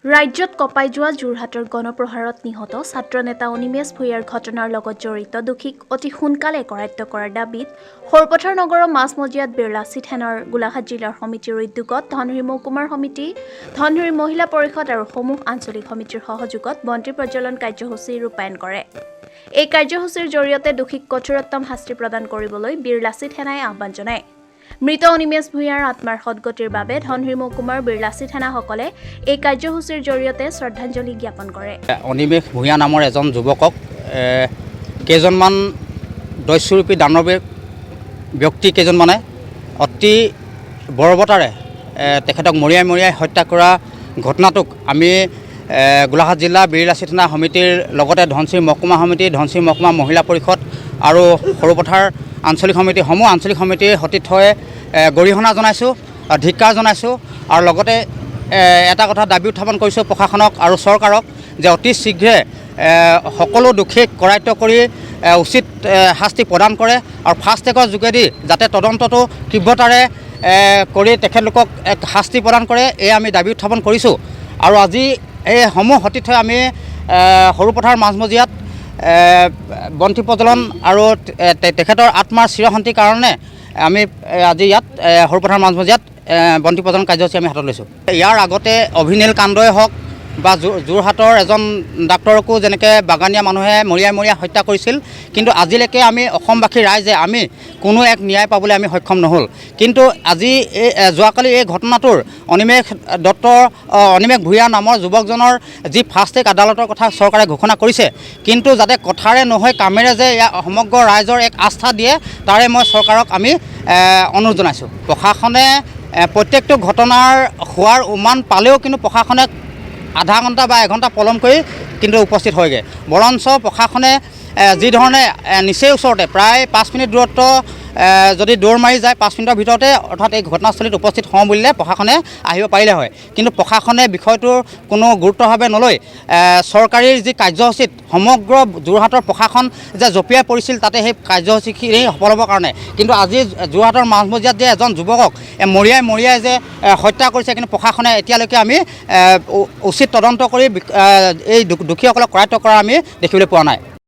ৰাজ্যত কপাই যোৱা যোৰহাটৰ গণপ্ৰহাৰত নিহত ছাত্ৰ নেতা অনিমেষ ভূঞাৰ ঘটনাৰ লগত জড়িত দোষীক অতি সোনকালে কৰায়ত্ব কৰাৰ দাবীত সৰুপথাৰ নগৰৰ মাজমজিয়াত বীৰ লাচিত সেনাৰ গোলাঘাট জিলাৰ সমিতিৰ উদ্যোগত ধনশিৰি মহকুমাৰ সমিতি, ধনশিৰি মহিলা পৰিষদ আৰু সমূহ আঞ্চলিক সমিতিৰ সহযোগত বন্তি প্ৰজ্বলন কাৰ্যসূচী ৰূপায়ণ কৰে। এই কাৰ্যসূচীৰ জৰিয়তে দোষীক কঠোৰতম শাস্তি প্ৰদান কৰিবলৈ বীৰ লাচিত সেনাই আহ্বান জনায়। মৃত অনিমেষ ভূঞাৰ আত্মাৰ সদগতিৰ বাবে ধনশিৰি মহকুমাৰ বীৰ লাচিত সেনাসকলে এই কাৰ্যসূচীৰ জৰিয়তে শ্ৰদ্ধাঞ্জলি জ্ঞাপন কৰে। অনিমেষ ভূঞা নামৰ এজন যুৱকক কেইজনমান দস্যুৰূপী দানৱীৰ ব্যক্তি কেইজনমানে অতি বৰ্বৰতাৰে তেখেতক মৰিয়াই হত্যা কৰা ঘটনাটোক আমি গোলাঘাট জিলা বীৰ লাচিত সেনা সমিতিৰ লগতে ধনশিৰি মহকুমা সমিতি, ধনশিৰি মহকুমা মহিলা পৰিষদ আৰু সৰুপথাৰ আঞ্চলিক সমিতি সমূহ আঞ্চলিক সমিতিৰ সতীৰ্থই গৰিহণা জনাইছোঁ, ধিক্কাৰ জনাইছোঁ আৰু লগতে এটা কথা দাবী উত্থাপন কৰিছোঁ প্ৰশাসনক আৰু চৰকাৰক যে অতি শীঘ্ৰে সকলো দোষীক কৰায়ত্ব কৰি উচিত শাস্তি প্ৰদান কৰে আৰু ফাষ্ট ট্ৰেকৰ যোগেদি যাতে তদন্তটো তীব্ৰতাৰে কৰি তেখেতলোকক এক শাস্তি প্ৰদান কৰে, এই আমি দাবী উত্থাপন কৰিছোঁ। আৰু আজি এই সমূহ সতীৰ্থই আমি সৰুপথাৰ মাজমজিয়াত বন্তি প্ৰজ্বলন আৰু তেখেতৰ আত্মাৰ চিৰশান্তিৰ কাৰণে আমি আজি ইয়াত সৰুপথাৰ মাজমজিয়াত বন্তি প্ৰজ্বলন কাৰ্যসূচী আমি হাতত লৈছোঁ। ইয়াৰ আগতে অভিনীল কাণ্ডই হওক বা যোৰহাটৰ এজন ডাক্তৰকো যেনেকৈ বাগানীয়া মানুহে মৰিয়াই হত্যা কৰিছিল, কিন্তু আজিলৈকে আমি অসমবাসী ৰাইজে আমি কোনো এক ন্যায় পাবলৈ আমি সক্ষম নহ'ল। কিন্তু আজি যোৱাকালি এই ঘটনাটোৰ অনিমেষ ভূঞা নামৰ যুৱকজনৰ যি ফাষ্ট ট্ৰেক আদালতৰ কথা চৰকাৰে ঘোষণা কৰিছে, কিন্তু যাতে কথাৰে নহয় কামেৰে যে ইয়াৰ সমগ্ৰ ৰাইজৰ এক আস্থা দিয়ে, তাৰে মই চৰকাৰক আমি অনুৰোধ জনাইছোঁ। প্ৰশাসনে প্ৰত্যেকটো ঘটনাৰ হোৱাৰ উমান পালেও কিন্তু প্ৰশাসনে আধা ঘণ্টা বা এঘণ্টা পলম কৰি কিন্তু উপস্থিত হয়গৈ। বৰঞ্চ প্ৰশাসনে যিধৰণে নিচেই ওচৰতে প্ৰায় 5 মিনিট দূৰত্ব যদি দৌৰ মাৰি যায় 5 মিনিটৰ ভিতৰতে অৰ্থাৎ এই ঘটনাস্থলীত উপস্থিত হওঁ বুলিলে প্ৰশাসনে আহিব পাৰিলে হয়, কিন্তু প্ৰশাসনে বিষয়টোৰ কোনো গুৰুত্বভাৱে নলৈ চৰকাৰীৰ যি কাৰ্যসূচীত সমগ্ৰ যোৰহাটৰ প্ৰশাসন যে জঁপিয়াই পৰিছিল তাতে সেই কাৰ্যসূচীখিনি সফল হ'বৰ কাৰণে, কিন্তু আজি যোৰহাটৰ মাজমজিয়াত যে এজন যুৱকক মৰিয়াই যে হত্যা কৰিছে, কিন্তু প্ৰশাসনে এতিয়ালৈকে আমি উচিত তদন্ত কৰি এই দোষীসকলক কৰায়ত্ব কৰা আমি দেখিবলৈ পোৱা নাই।